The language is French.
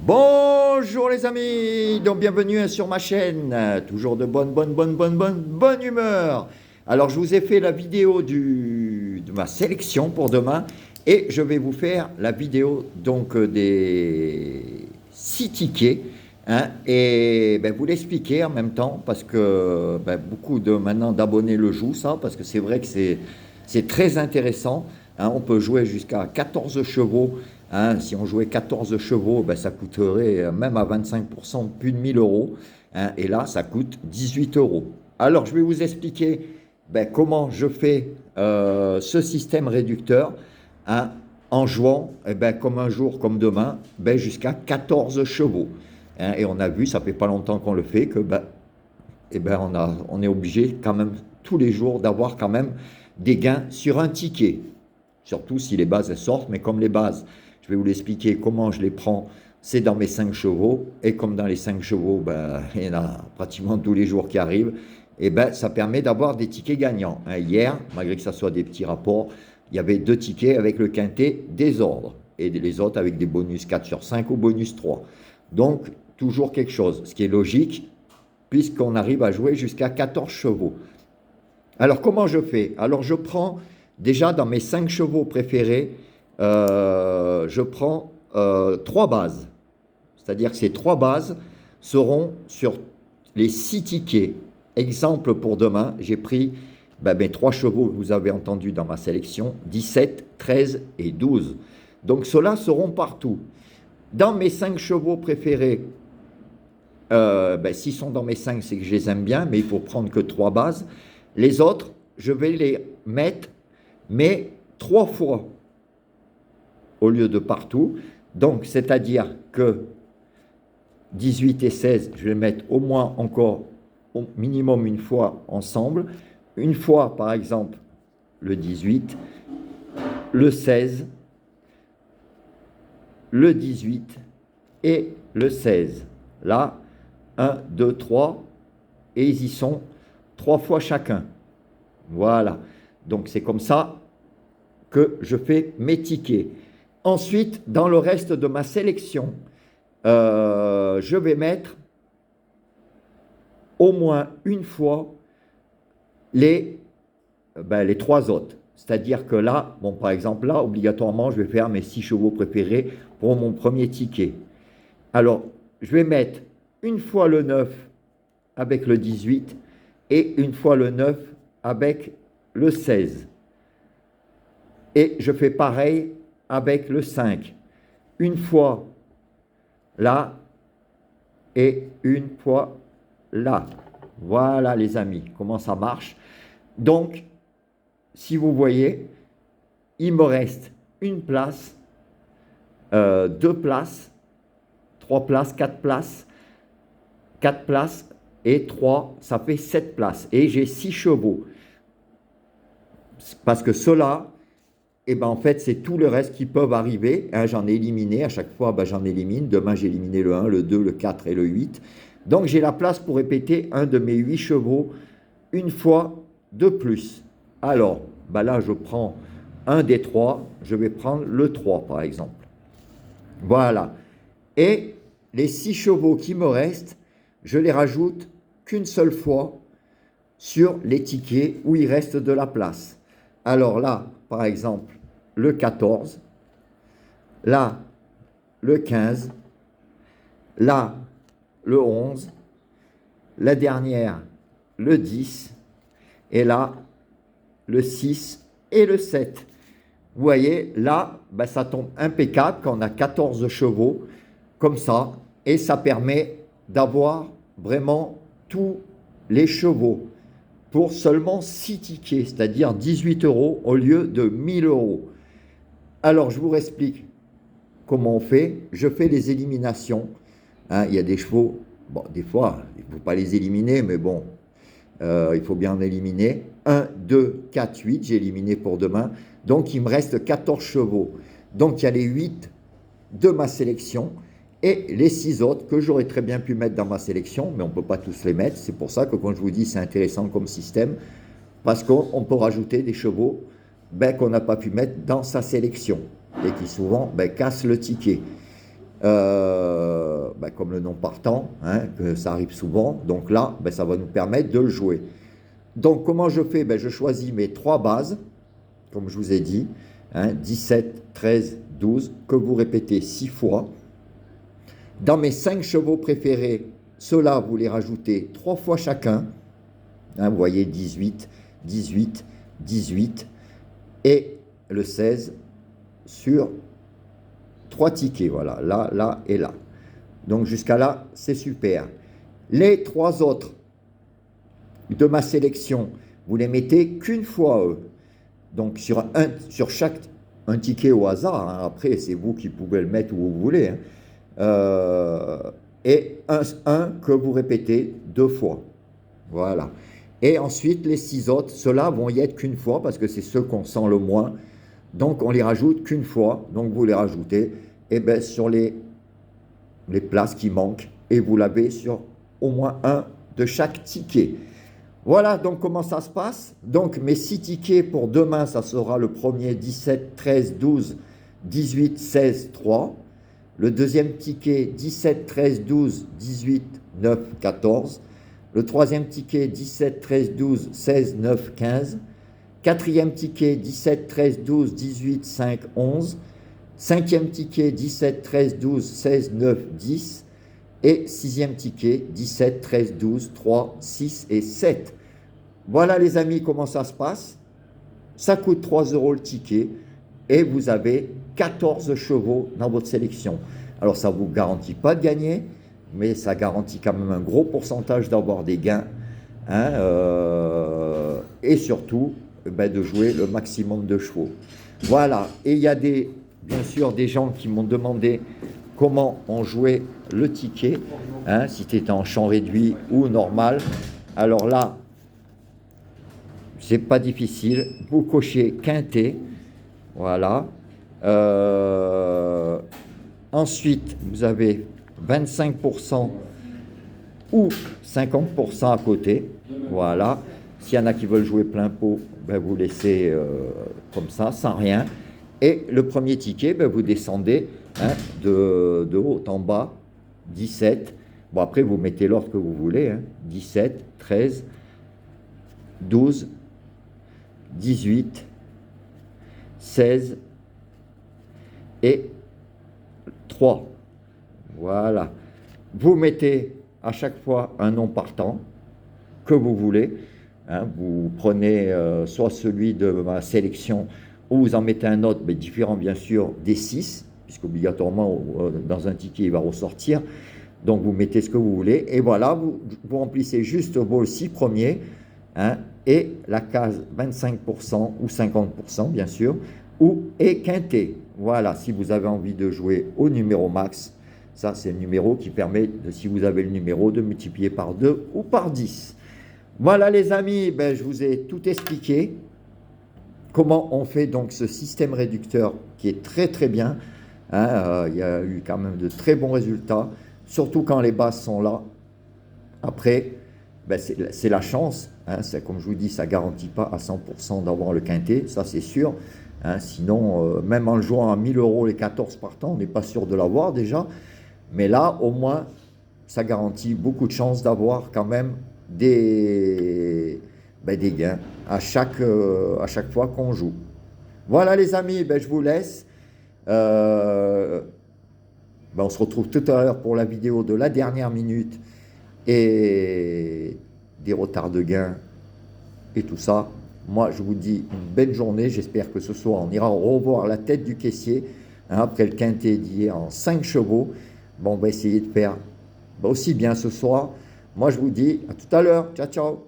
Bonjour les amis, donc bienvenue sur ma chaîne, toujours de bonne humeur. Alors je vous ai fait la vidéo de ma sélection pour demain et je vais vous faire la vidéo donc des 6 tickets et vous l'expliquer en même temps parce que beaucoup de maintenant d'abonnés le jouent ça parce que c'est vrai que c'est très intéressant. On peut jouer jusqu'à 14 chevaux. Si on jouait 14 chevaux, ça coûterait même à 25% plus de 1000 euros. Et là, ça coûte 18 euros. Alors, je vais vous expliquer comment je fais ce système réducteur en jouant, comme un jour, comme demain, jusqu'à 14 chevaux. Et on a vu, ça fait pas longtemps qu'on le fait, que on est obligé quand même tous les jours d'avoir quand même des gains sur un ticket. Surtout si les bases elles sortent, mais comme les bases, je vais vous l'expliquer comment je les prends, c'est dans mes 5 chevaux, et comme dans les 5 chevaux, il y en a pratiquement tous les jours qui arrivent, et ça permet d'avoir des tickets gagnants. Hier, malgré que ça soit des petits rapports, il y avait 2 tickets avec le quintet désordre, et les autres avec des bonus 4 sur 5 ou bonus 3. Donc, toujours quelque chose, ce qui est logique, puisqu'on arrive à jouer jusqu'à 14 chevaux. Alors, comment je fais? Alors, je prends... Déjà, dans mes 5 chevaux préférés, je prends 3 bases. C'est-à-dire que ces 3 bases seront sur les 6 tickets. Exemple pour demain, j'ai pris mes 3 chevaux que vous avez entendus dans ma sélection, 17, 13 et 12. Donc, ceux-là seront partout. Dans mes 5 chevaux préférés, s'ils sont dans mes 5, c'est que je les aime bien, mais il faut prendre que 3 bases. Les autres, je vais les mettre mais 3 fois au lieu de partout. Donc, c'est-à-dire que 18 et 16, je vais les mettre au moins encore au minimum une fois ensemble. Une fois, par exemple, le 18, le 16, le 18 et le 16. Là, 1, 2, 3, et ils y sont 3 fois chacun. Voilà. Donc, c'est comme ça que je fais mes tickets. Ensuite, dans le reste de ma sélection, je vais mettre au moins une fois les 3 autres. C'est-à-dire que là, par exemple, là, obligatoirement, je vais faire mes 6 chevaux préférés pour mon premier ticket. Alors, je vais mettre une fois le 9 avec le 18 et une fois le 9 avec le 16. Et je fais pareil avec le 5. Une fois là et une fois là. Voilà les amis, comment ça marche. Donc, si vous voyez, il me reste une place, 2 places, 3 places, 4 places, 4 places et 3, ça fait 7 places. Et j'ai 6 chevaux. Parce que ceux-là, en fait, c'est tout le reste qui peuvent arriver. J'en ai éliminé, à chaque fois, j'en élimine. Demain, j'ai éliminé le 1, le 2, le 4 et le 8. Donc, j'ai la place pour répéter un de mes 8 chevaux une fois de plus. Alors, là, je prends un des 3. Je vais prendre le 3, par exemple. Voilà. Et les 6 chevaux qui me restent, je les rajoute qu'une seule fois sur les tickets où il reste de la place. Alors là, par exemple, le 14, là, le 15, là, le 11, la dernière, le 10, et là, le 6 et le 7. Vous voyez, là, ça tombe impeccable quand on a 14 chevaux, comme ça, et ça permet d'avoir vraiment tous les chevaux pour seulement 6 tickets, c'est-à-dire 18 euros au lieu de 1000 euros. Alors, je vous explique comment on fait. Je fais les éliminations. Il y a des chevaux, des fois, il ne faut pas les éliminer, mais il faut bien en éliminer. 1, 2, 4, 8, j'ai éliminé pour demain. Donc, il me reste 14 chevaux. Donc, il y a les 8 de ma sélection et les 6 autres que j'aurais très bien pu mettre dans ma sélection, mais on ne peut pas tous les mettre. C'est pour ça que, quand je vous dis, c'est intéressant comme système, parce qu'on peut rajouter des chevaux qu'on n'a pas pu mettre dans sa sélection et qui souvent cassent le ticket. comme le non partant, hein, que ça arrive souvent. Donc là, ben, ça va nous permettre de le jouer. Donc comment je fais? Ben, je choisis mes 3 bases, comme je vous ai dit, hein, 17, 13, 12, que vous répétez 6 fois. Dans mes 5 chevaux préférés, ceux-là, vous les rajoutez 3 fois chacun. Hein, vous voyez 18, 18, 18 et le 16 sur 3 tickets. Voilà, là, là et là. Donc jusqu'à là, c'est super. Les 3 autres de ma sélection, vous les mettez qu'une fois eux. Donc sur chaque un ticket au hasard. Hein. Après, c'est vous qui pouvez le mettre où vous voulez. Hein. Et un que vous répétez 2 fois. Voilà. Et ensuite, les 6 autres, ceux-là vont y être qu'une fois parce que c'est ceux qu'on sent le moins. Donc, on les rajoute qu'une fois. Donc, vous les rajoutez et ben, sur les places qui manquent. Et vous l'avez sur au moins un de chaque ticket. Voilà donc comment ça se passe. Donc, mes 6 tickets pour demain, ça sera le premier 17, 13, 12, 18, 16, 3. Le deuxième ticket 17, 13, 12, 18, 9, 14. Le troisième ticket 17, 13, 12, 16, 9, 15. Quatrième ticket 17, 13, 12, 18, 5, 11. Cinquième ticket 17, 13, 12, 16, 9, 10. Et sixième ticket 17, 13, 12, 3, 6 et 7. Voilà les amis comment ça se passe. Ça coûte 3 € le ticket et vous avez 14 chevaux dans votre sélection. Alors ça ne vous garantit pas de gagner, mais ça garantit quand même un gros pourcentage d'avoir des gains. Hein, et surtout, ben, de jouer le maximum de chevaux. Voilà, et il y a bien sûr des gens qui m'ont demandé comment on jouait le ticket, hein, si tu étais en champ réduit ou normal. Alors là, c'est pas difficile, vous cochez quintet, voilà. Ensuite, vous avez 25% ou 50% à côté, voilà. S'il y en a qui veulent jouer plein pot, ben vous laissez comme ça, sans rien. Et le premier ticket, ben vous descendez, hein, de haut en bas, 17. Bon, après, vous mettez l'ordre que vous voulez, hein, 17, 13, 12, 18, 16 et 3. Voilà. Vous mettez à chaque fois un nom partant que vous voulez. Hein, vous prenez soit celui de ma sélection ou vous en mettez un autre, mais différent bien sûr des 6, puisqu'obligatoirement dans un ticket il va ressortir. Donc vous mettez ce que vous voulez et voilà, vous remplissez juste vos 6 premiers, hein, et la case 25% ou 50% bien sûr, ou et quintet. Voilà, si vous avez envie de jouer au numéro max, ça c'est le numéro qui permet, si vous avez le numéro, de multiplier par 2 ou par 10. Voilà les amis, ben, je vous ai tout expliqué. Comment on fait donc ce système réducteur qui est très très bien. Hein, il y a eu quand même de très bons résultats, surtout quand les bases sont là. Après, ben, c'est la chance. Hein, comme je vous dis, ça ne garantit pas à 100% d'avoir le quintet, ça c'est sûr. Hein, sinon, même en le jouant à 1000 € les 14 partants, on n'est pas sûr de l'avoir déjà. Mais là, au moins, ça garantit beaucoup de chances d'avoir quand même des gains à chaque fois qu'on joue. Voilà les amis, ben, je vous laisse. Ben, on se retrouve tout à l'heure pour la vidéo de la dernière minute et des retards de gains et tout ça. Moi, je vous dis une belle journée. J'espère que ce soir, on ira revoir la tête du caissier, hein, après le quintet d'hier en 5 chevaux. Bon, on va essayer de faire aussi bien ce soir. Moi, je vous dis à tout à l'heure. Ciao, ciao.